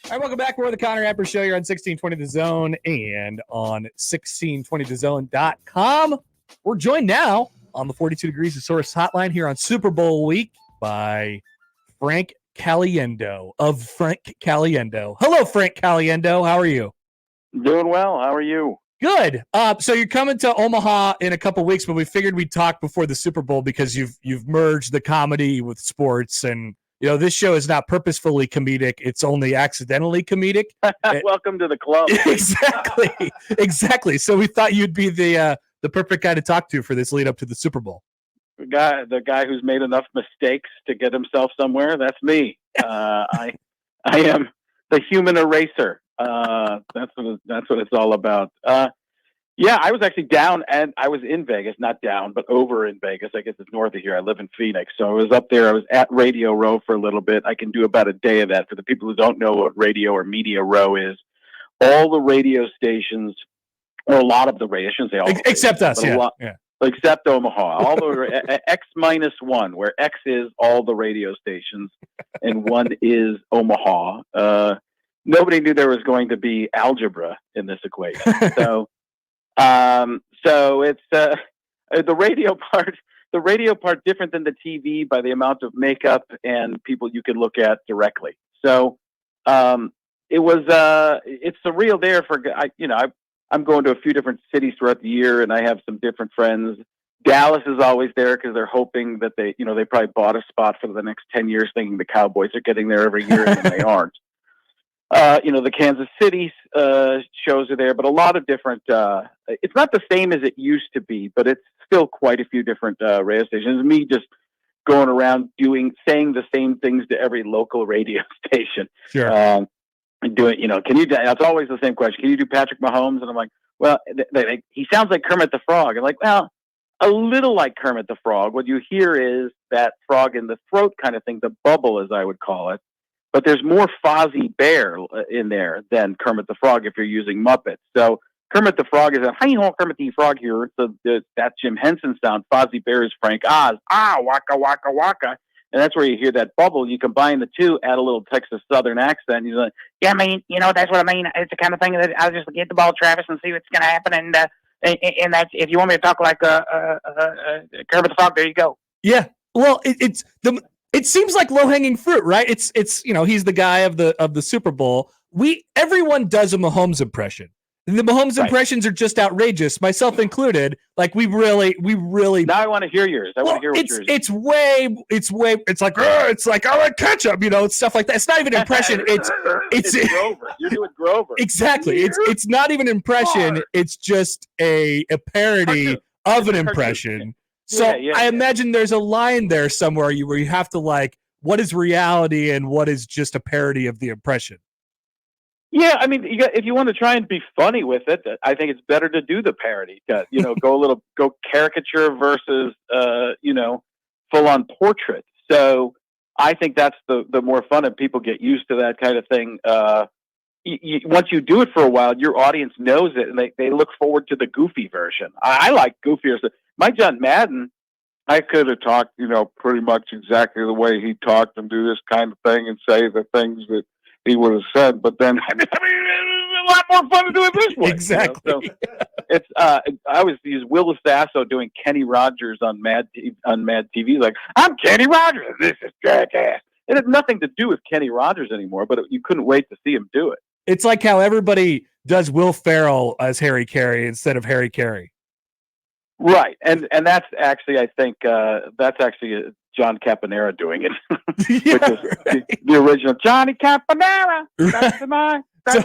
All right, welcome back. We're the Connor Happer Show here on 1620 The Zone and on 1620thezone.com. We're joined now on the 42 Degrees of Source hotline here on Super Bowl week by Frank Caliendo of Frank Caliendo. Hello, Frank Caliendo. How are you? Doing well. How are you? Good. So you're coming to Omaha in a couple weeks, but we figured we'd talk before the Super Bowl because you've merged the comedy with sports, and this show is not purposefully comedic; it's only accidentally comedic. Welcome to the club. Exactly. So we thought you'd be the perfect guy to talk to for this lead up to the Super Bowl. The guy who's made enough mistakes to get himself somewhere. That's me. I am the human eraser. That's what it's all about. Yeah, I was actually down, and I was in Vegas, not down, but over in Vegas. I guess it's north of here. I live in Phoenix. So I was up there. I was at Radio Row for a little bit. I can do about a day of that. For the people who don't know what Radio or Media Row is, all the radio stations, or a lot of the radio, I shouldn't say all except us, yeah. Except Omaha. All the X-1, where X is all the radio stations, and 1 is Omaha. Nobody knew there was going to be algebra in this equation. So it's the radio part different than the TV by the amount of makeup and people you can look at directly. So it's surreal there I'm going to a few different cities throughout the year, and I have some different friends. Dallas is always there because they're hoping that they probably bought a spot for the next 10 years thinking the Cowboys are getting there every year, and they aren't. The Kansas City shows are there, but a lot of different, it's not the same as it used to be, but it's still quite a few different radio stations. Me just going around saying the same things to every local radio station. Sure. And doing, it's always the same question. Can you do Patrick Mahomes? And I'm like, well, he sounds like Kermit the Frog. I'm like, well, a little like Kermit the Frog. What you hear is that frog in the throat kind of thing, the bubble, as I would call it. But there's more Fozzie Bear in there than Kermit the Frog if you're using Muppets. So Kermit the Frog is hi ho, Kermit the Frog here. So that's Jim Henson sound. Fozzie Bear is Frank Oz. Waka waka waka. And that's where you hear that bubble. You combine the two, add a little Texas Southern accent. You're like, yeah, I mean, that's what I mean. It's the kind of thing that I'll just get the ball, Travis, and see what's going to happen. And that's if you want me to talk like Kermit the Frog, there you go. Yeah. Well, it seems like low-hanging fruit, right? It's he's the guy of the Super Bowl. Everyone does a Mahomes impression. And the Mahomes impressions are just outrageous, myself included. Like we really. Now I want to hear yours. I want to hear what yours is. It's like I like ketchup, it's stuff like that. It's not even an impression. It's Grover. You're doing Grover. Exactly. It's not even an impression. It's just a parody of an impression. So I imagine there's a line there somewhere where you have to what is reality and what is just a parody of the impression. Yeah, I mean, if you want to try and be funny with it, I think it's better to do the parody. Go caricature versus full on portrait. So I think that's the more fun, and people get used to that kind of thing. Once you do it for a while, your audience knows it, and they look forward to the goofy version. I like goofier. My John Madden, I could have talked, pretty much exactly the way he talked and do this kind of thing and say the things that he would have said, but then it's a lot more fun to do it this way. Exactly. So it's I always use Will Sasso doing Kenny Rogers on Mad TV. Like, I'm Kenny Rogers. This is jackass. It had nothing to do with Kenny Rogers anymore, but you couldn't wait to see him do it. It's like how everybody does Will Ferrell as Harry Carey instead of Harry Carey. Right, and that's actually, I think, that's actually John Caponera doing it, which is the original Johnny Caponera. That's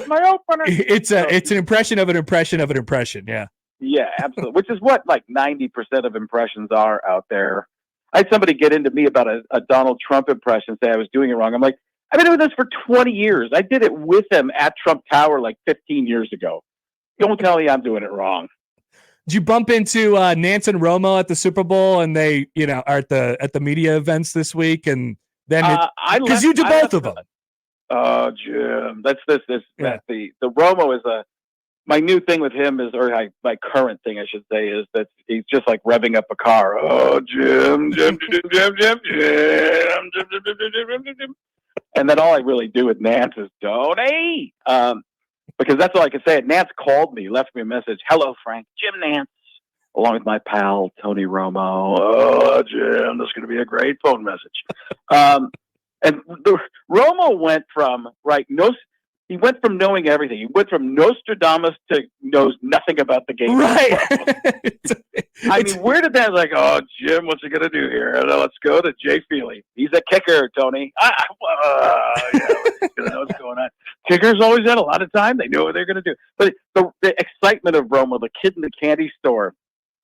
my opener. It's an impression of an impression of an impression. Yeah. Yeah, absolutely. Which is what 90% of impressions are out there. I had somebody get into me about a Donald Trump impression, say I was doing it wrong. I'm like, I've been doing this for 20 years. I did it with him at Trump Tower 15 years ago. Don't tell me I'm doing it wrong. Did you bump into Nance and Romo at the Super Bowl, and they, are at the media events this week, and then because you do both of them. Oh, Jim, that's the Romo is my new thing with him is, or my current thing I should say is that he's just like revving up a car. Oh, Jim. And then all I really do with Nance is Tony, because that's all I can say. Nance called me, left me a message. Hello, Frank. Jim Nance, along with my pal Tony Romo. Oh, Jim, this is going to be a great phone message. And Romo went from he went from knowing everything. He went from Nostradamus to knows nothing about the game. Right. I mean, where did that oh, Jim, what's he going to do here? Let's go to Jay Feely. He's a kicker, Tony. What's going on. Kickers always had a lot of time. They know what they're going to do. But the excitement of Romo, the kid in the candy store,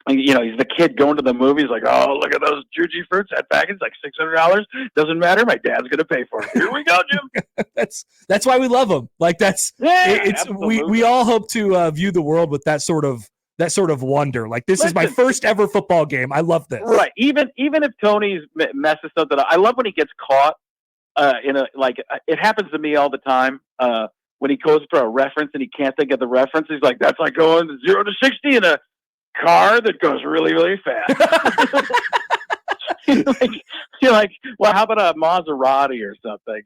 he's the kid going to the movies oh, look at those Juji fruits. That package like $600. Doesn't matter. My dad's going to pay for it. Here we go, Jim. That's why we love him. We all hope to view the world with that sort of wonder. This is my first ever football game. I love this. Right. Even if Tony's messes something up, I love when he gets caught it happens to me all the time. When he goes for a reference and he can't think of the reference, he's like, that's like going 0 to 60 in a car that goes really, really fast. You're like, well, how about a Maserati or something?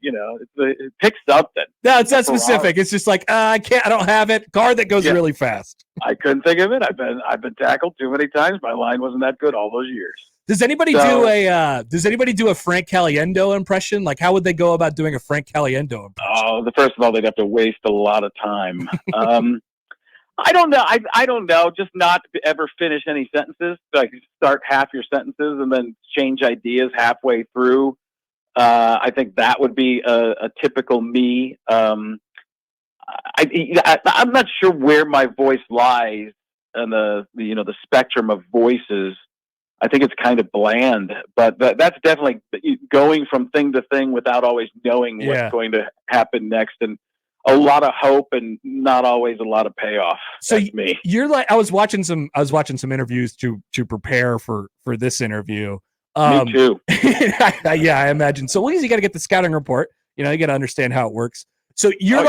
Pick something. No, it's not specific. It's just I don't have it. Car that goes really fast. I couldn't think of it. I've been tackled too many times. My line wasn't that good all those years. Does anybody do a Frank Caliendo impression? How would they go about doing a Frank Caliendo impression? Oh, first of all, they'd have to waste a lot of time. I don't know. I don't know. Just not to ever finish any sentences. Start half your sentences and then change ideas halfway through. I think that would be a typical me. I'm not sure where my voice lies in the spectrum of voices. I think it's kind of bland, but that's definitely going from thing to thing without always knowing what's going to happen next, and a lot of hope and not always a lot of payoff. So that's me. You're I was watching some interviews to prepare for this interview. Me too. Yeah, I imagine. So you got to get the scouting report. You got to understand how it works. So you're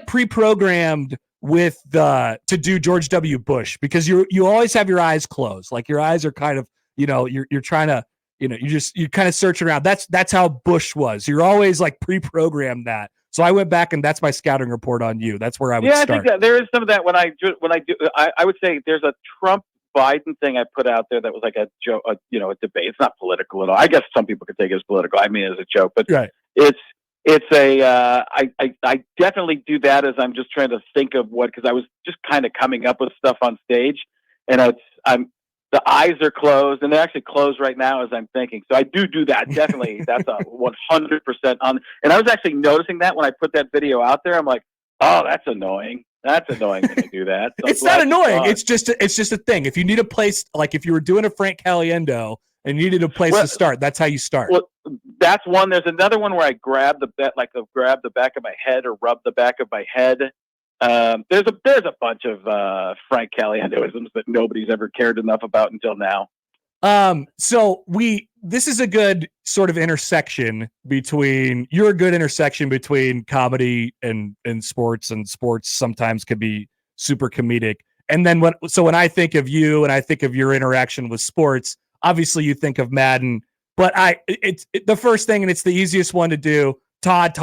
pre-programmed with to do George W. Bush, because you always have your eyes closed. Your eyes are kind of, you're trying to, you're kind of searching around. That's how Bush was. You're always pre-programmed that. So I went back and that's my scouting report on you. That's where I would start. I think that there is some of that when I do. I would say there's a Trump Biden thing I put out there that was a joke, a debate. It's not political at all. I guess some people could take it as political. I mean, as a joke, but right. It's I definitely do that as I'm just trying to think of because I was just kind of coming up with stuff on stage, and the eyes are closed, and they're actually closed right now as I'm thinking. So I do that. Definitely. That's a 100% on. And I was actually noticing that when I put that video out there, I'm like, oh, that's annoying. That's annoying when you do that. So it's not annoying. It's just a thing. If you need a place, if you were doing a Frank Caliendo and you needed a place to start, that's how you start. Well, that's one. There's another one where I grab the back of my head or rub the back of my head. There's a bunch of Frank Caliendoisms that nobody's ever cared enough about until now. So this is a good sort of intersection between comedy and sports, and sports sometimes could be super comedic. And then when I think of you and I think of your interaction with sports, obviously you think of Madden, but it's the first thing, and it's the easiest one to do. Todd.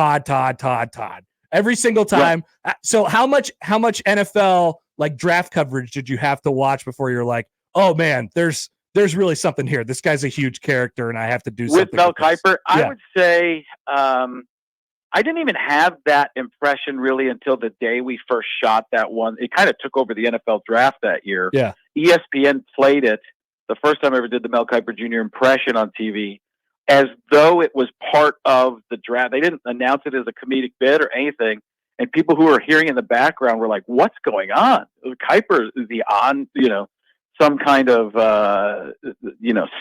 Every single time. Yeah. So how much NFL draft coverage did you have to watch before you're like, oh man, there's really something here. This guy's a huge character, and I have to do something with Mel Kiper. I would say I didn't even have that impression really until the day we first shot that one. It kind of took over the NFL draft that year. Yeah, ESPN played it the first time I ever did the Mel Kiper Jr. impression on TV, as though it was part of the draft. They didn't announce it as a comedic bit or anything. And people who were hearing in the background were like, what's going on? Kiper, is he on, some kind of,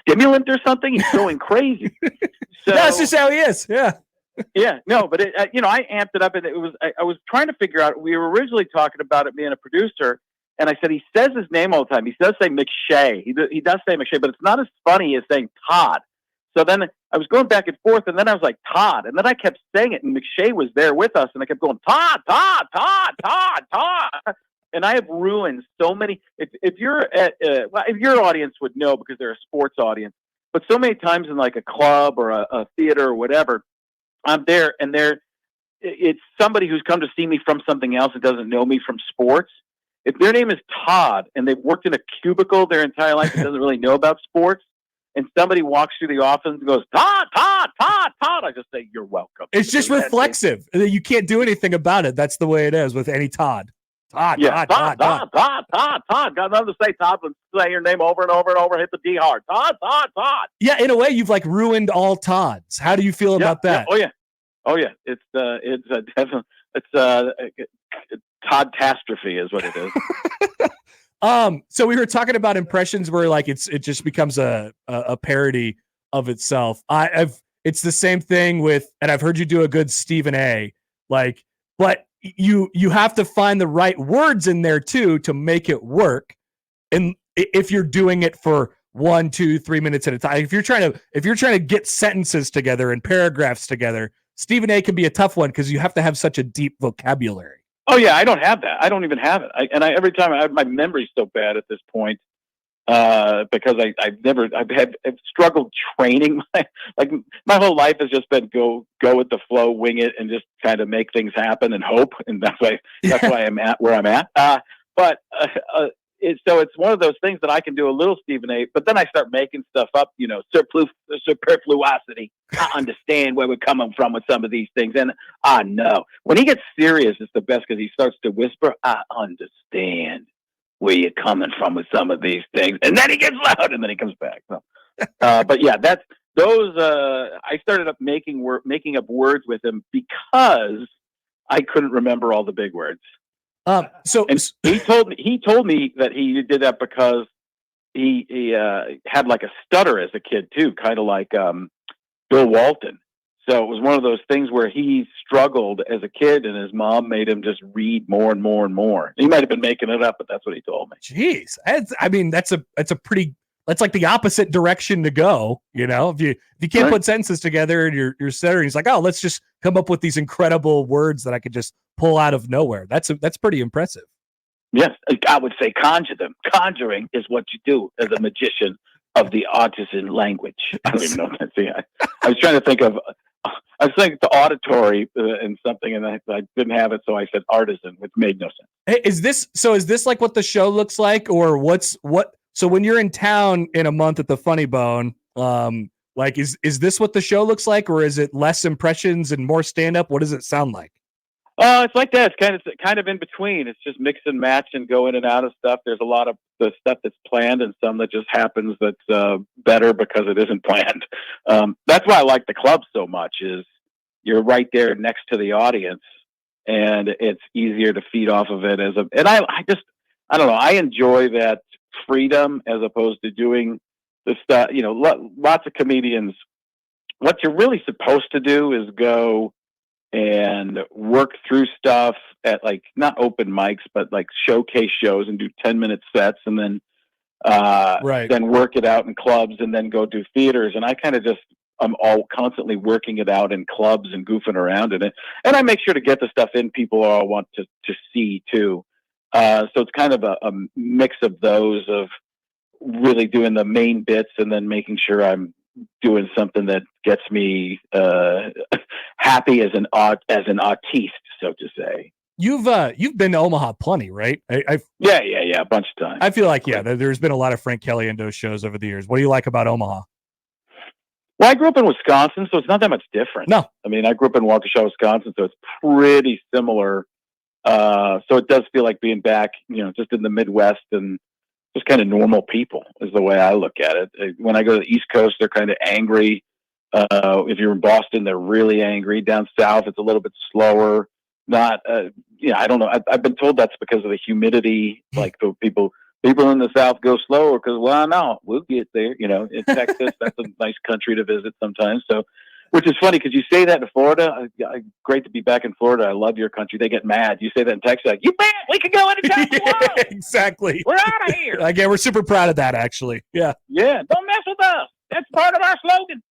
stimulant or something? He's going crazy. So, that's just how he is. Yeah. Yeah, no, but I amped it up, and I was trying to figure out, we were originally talking about it being a producer, and I said, he says his name all the time. He does say McShay. He does say McShay, but it's not as funny as saying Todd. So then I was going back and forth, and then I was like, Todd. And then I kept saying it, and McShay was there with us, and I kept going, Todd. And I have ruined so many. If your audience would know, because they're a sports audience, but so many times in a club or a theater or whatever, I'm there, and it's somebody who's come to see me from something else and doesn't know me from sports. If their name is Todd and they've worked in a cubicle their entire life and doesn't really know about sports, and somebody walks through the office and goes, Todd, Todd, Todd, Todd, I just say, you're welcome. It's just reflexive. You can't do anything about it. That's the way it is with any Todd. Todd, yeah, Todd. Got nothing to say, Todd, but say your name over and over and over, hit the D hard. Todd. Yeah, in a way, you've like ruined all Todds. How do you feel about that? Oh yeah. It's Todd-tastrophe is what it is. So we were talking about impressions where like it just becomes a parody of itself. It's the same thing with, and I've heard you do a good Stephen A. Like, but you have to find the right words in there too to make it work. And if you're doing it for 1, 2, 3 minutes at a time, if you're trying to get sentences together and paragraphs together, Stephen A. can be a tough one because you have to have such a deep vocabulary. Oh yeah, I don't have that. I don't even have it. Every time my memory's so bad at this point because I've struggled training. My whole life has just been go with the flow, wing it, and just kind of make things happen and hope. And that's why I'm at where I'm at. So it's one of those things that I can do a little Stephen A. But then I start making stuff up. Superfluosity. I understand where we're coming from with some of these things, and I know when he gets serious, it's the best because he starts to whisper. I understand where you're coming from with some of these things, and then he gets loud, and then he comes back. So, but yeah, that's those. I started up making up words with him because I couldn't remember all the big words. So and he told me that he did that because he had like a stutter as a kid too, kind of like Bill Walton. So it was one of those things where he struggled as a kid, and his mom made him just read more and more and more. He might have been making it up, but that's what he told me. Jeez, that's like the opposite direction to go. You know, if you can't put sentences together and you're stuttering, it's like, oh, let's just come up with these incredible words that I could just pull out of nowhere. That's pretty impressive. Yes, I would say conjure them. Conjuring is what you do as a magician of the artisan language. I don't even know what that's. I was trying to think of. I was thinking the auditory and something, and I didn't have it, so I said artisan, which made no sense. Hey, is this like what the show looks like, or what? So when you're in town in a month at the Funny Bone, like is this what the show looks like, or is it less impressions and more stand up? What does it sound like? It's like that. It's kind of in between. It's just mix and match and go in and out of stuff. There's a lot of the stuff that's planned and some that just happens that's better because it isn't planned. That's why I like the club so much. Is you're right there next to the audience, and it's easier to feed off of it and I don't know. I enjoy that freedom as opposed to doing the stuff. You know, lots of comedians. What you're really supposed to do is go and work through stuff at like not open mics, but like showcase shows and do 10-minute sets, and then then work it out in clubs, and then go do theaters. And I kind of I'm all constantly working it out in clubs and goofing around in it, and I make sure to get the stuff in people all want to see too. So it's kind of a mix of those, of really doing the main bits and then making sure I'm doing something that gets me happy as an artiste, so to say. You've been to Omaha plenty, right? Yeah, a bunch of times. I feel like there's been a lot of Frank Caliendo shows over the years. What do you like about Omaha? Well, I grew up in Wisconsin, so it's not that much different. No, I mean, I grew up in Waukesha, Wisconsin, so it's pretty similar. So it does feel like being back, just in the Midwest and just kind of normal people is the way I look at it. When I go to the East Coast, they're kind of angry. If you're in Boston, they're really angry. Down south, it's a little bit slower. Not, I don't know. I've been told that's because of the humidity. Like the people in the South go slower because, well, no, we'll get there. In Texas, that's a nice country to visit sometimes. So, which is funny because you say that in Florida. Great to be back in Florida. I love your country. They get mad. You say that in Texas, like, you bet we can go anytime we want. Exactly. We're out of here. Again, we're super proud of that, actually. Yeah. Yeah. Don't mess with us. That's part of our slogan.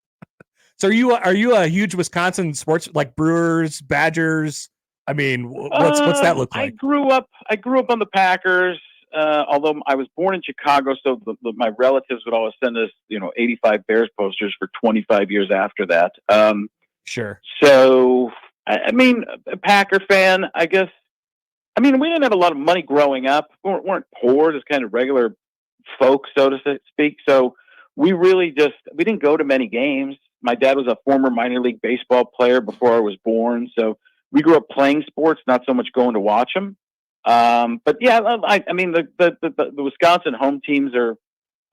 So are you a huge Wisconsin sports, like Brewers, Badgers? I mean, what's that look like? I grew up on the Packers. Although I was born in Chicago, so my relatives would always send us, 85 Bears posters for 25 years after that. Sure. So, I mean, a Packer fan, I guess. I mean, we didn't have a lot of money growing up. We weren't poor, just kind of regular folk, so to speak. So we didn't go to many games. My dad was a former minor league baseball player before I was born. So we grew up playing sports, not so much going to watch them. But yeah, I mean, the Wisconsin home teams are,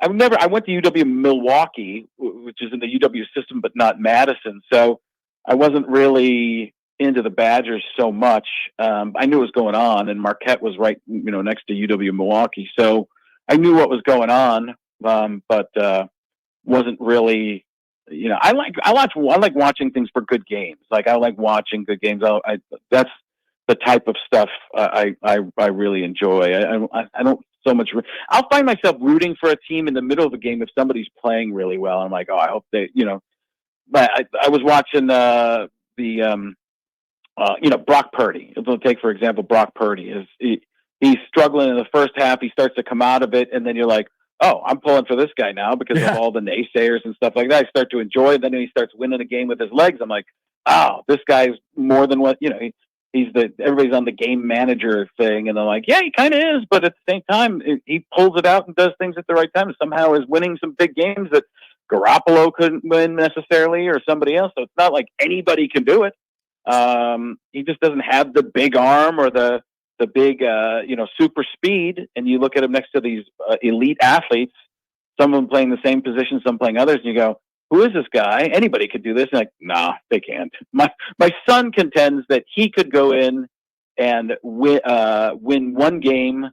I went to UW Milwaukee, which is in the UW system, but not Madison. So I wasn't really into the Badgers so much. I knew what was going on, and Marquette was right, next to UW Milwaukee. So I knew what was going on, but wasn't really, I like watching things for good games. Like I like watching good games. That's the type of stuff I really enjoy. I don't so much. I'll find myself rooting for a team in the middle of a game if somebody's playing really well. I'm like, oh, I hope they, But I was watching Brock Purdy. We'll take, for example, Brock Purdy. He's struggling in the first half. He starts to come out of it, and then you're like, oh, I'm pulling for this guy now because of all the naysayers and stuff like that. I start to enjoy it. Then he starts winning a game with his legs. I'm like, oh, this guy's more than what, everybody's on the game manager thing. And I'm like, yeah, he kind of is. But at the same time, he pulls it out and does things at the right time and somehow is winning some big games that Garoppolo couldn't win necessarily or somebody else. So it's not like anybody can do it. He just doesn't have the big arm or the big, super speed. And you look at him next to these elite athletes, some of them playing the same position, some playing others, and you go, who is this guy? Anybody could do this. And like, nah, they can't. My son contends that he could go in and win one game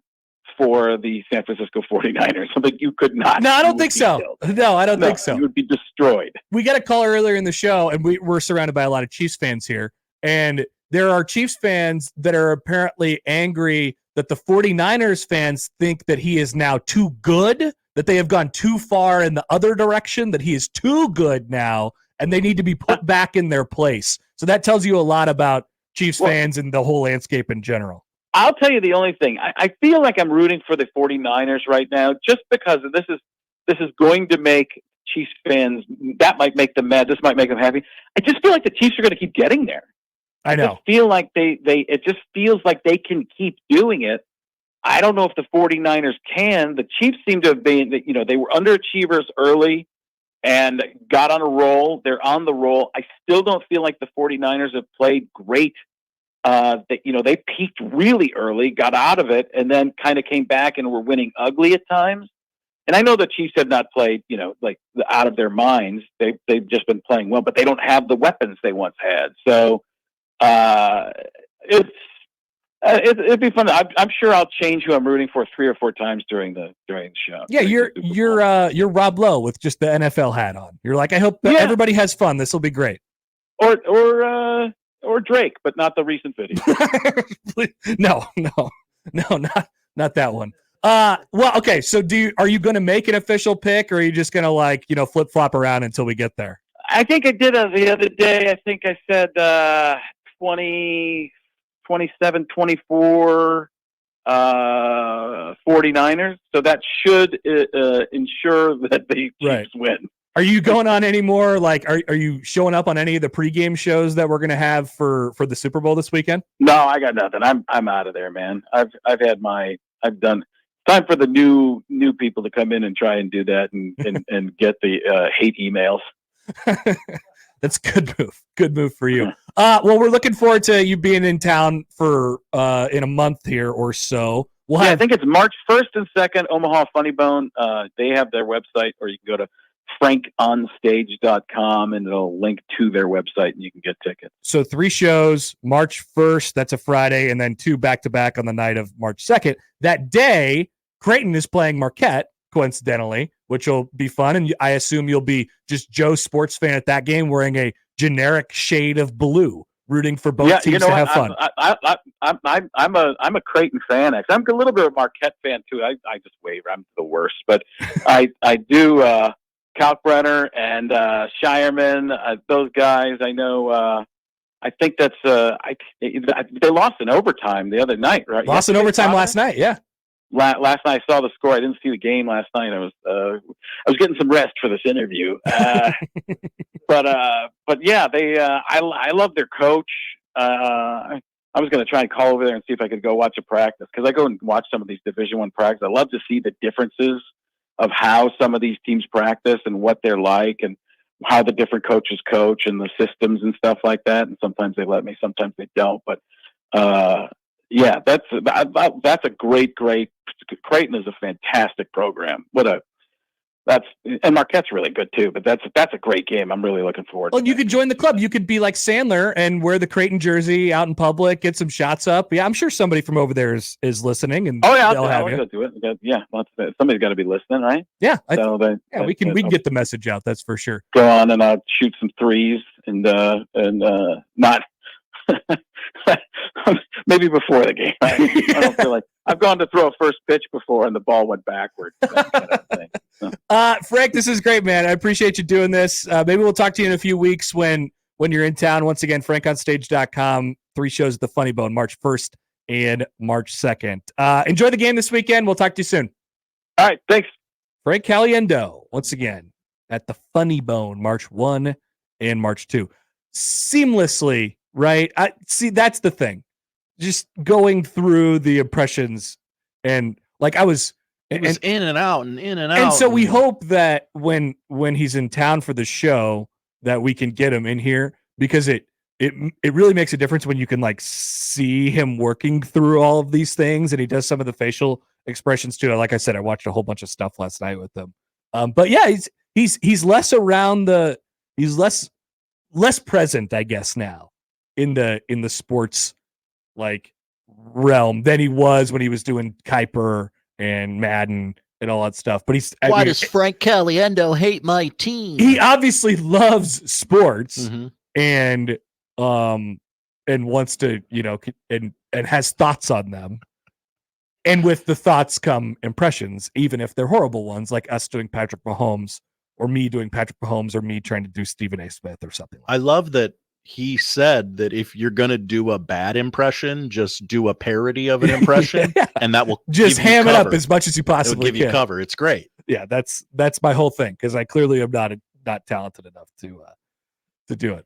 for the San Francisco 49ers. Something you could not. No, I don't think so. No, I don't think so. You would be destroyed. We got a caller earlier in the show, and we're surrounded by a lot of Chiefs fans here. And there are Chiefs fans that are apparently angry that the 49ers fans think that he is now too good, that they have gone too far in the other direction, that he is too good now, and they need to be put back in their place. So that tells you a lot about Chiefs fans and the whole landscape in general. I'll tell you the only thing. I feel like I'm rooting for the 49ers right now just because this is going to make Chiefs fans, that might make them mad, this might make them happy. I just feel like the Chiefs are going to keep getting there. I know. I just feel like it just feels like they can keep doing it. I don't know if the 49ers can. The Chiefs seem to have been, they were underachievers early and got on a roll. They're on the roll. I still don't feel like the 49ers have played great. They peaked really early, got out of it, and then kind of came back and were winning ugly at times. And I know the Chiefs have not played, like out of their minds. They've just been playing well, but they don't have the weapons they once had. So it'd be fun. I'm sure I'll change who I'm rooting for 3 or 4 times during the show. Yeah, you're Rob Lowe with just the NFL hat on. You're like, I hope everybody has fun. This will be great. Or Drake, but not the recent video. No, not that one. Well, okay. So are you going to make an official pick, or are you just going to flip flop around until we get there? I think I did the other day. I think I said 20, 27, 24 49ers. So that should ensure that the Chiefs win. Are you going on any more? Are you showing up on any of the pregame shows that we're going to have for the Super Bowl this weekend? No, I got nothing. I'm out of there, man. I've done. Time for the new people to come in and try and do that and get the hate emails. That's good move. Good move for you. Well, we're looking forward to you being in town for in a month here or so. I think it's March 1st and 2nd, Omaha Funny Bone. They have their website, or you can go to frankonstage.com and it'll link to their website and you can get tickets. So 3 shows, March 1st, that's a Friday, and then 2 back-to-back on the night of March 2nd. That day, Creighton is playing Marquette, coincidentally, which will be fun, and I assume you'll be just Joe sports fan at that game wearing a generic shade of blue, rooting for both teams to have fun. I'm a Creighton fan. I'm a little bit of a Marquette fan, too. I just waver. I'm the worst. But I do Kalkbrenner and Shireman, those guys. I know. I think that's. They lost in overtime the other night, right? Lost in overtime last night. Yeah. last night I saw the score. I didn't see the game last night. I was getting some rest for this interview. But yeah, I love their coach. I was going to try and call over there and see if I could go watch a practice, because I go and watch some of these Division I practices. I love to see the differences of how some of these teams practice and what they're like, and how the different coaches coach and the systems and stuff like that. And sometimes they let me, sometimes they don't. But yeah, that's a great. Creighton is a fantastic program. And Marquette's really good too, but that's a great game. I'm really looking forward to it. Well, you could join the club. You could be like Sandler and wear the Creighton jersey out in public, get some shots up. Yeah, I'm sure somebody from over there is listening. And I'll go do it. Yeah, somebody's got to be listening, right? Yeah, we can get the message out. That's for sure. Go on and shoot some threes and not maybe before the game. I don't feel like I've gone to throw a first pitch before and the ball went backwards. That kind of thing. So. Frank, this is great, man. I appreciate you doing this. Maybe we'll talk to you in a few weeks when you're in town. Once again, frankonstage.com. 3 shows at the Funny Bone, March 1st and March 2nd. Enjoy the game this weekend. We'll talk to you soon. All right, thanks. Frank Caliendo, once again, at the Funny Bone, March 1 and March 2. Seamlessly, right? See, that's the thing. Just going through the impressions, and like I was... It was in and out and in and out. And so we hope that when he's in town for the show that we can get him in here, because it really makes a difference when you can like see him working through all of these things, and he does some of the facial expressions too. Like I said, I watched a whole bunch of stuff last night with him. But yeah, he's less around he's less present, I guess, now in the sports like realm than he was when he was doing Kuiper and Madden and all that stuff. But why does Frank Caliendo hate my team? He obviously loves sports, and wants to, and has thoughts on them. And with the thoughts come impressions, even if they're horrible ones, like us doing Patrick Mahomes, or me doing Patrick Mahomes, or me trying to do Stephen A. Smith or something. I love that he said that if you're going to do a bad impression, just do a parody of an impression, and that will just ham it up as much as you possibly can. Give you cover. It's great. Yeah, that's my whole thing, because I clearly am not talented enough to do it.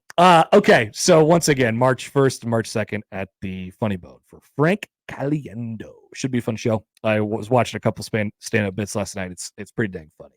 Okay, so once again, March 1st and March 2nd at the Funny Bone for Frank Caliendo. Should be a fun show. I was watching a couple stand-up bits last night. It's pretty dang funny.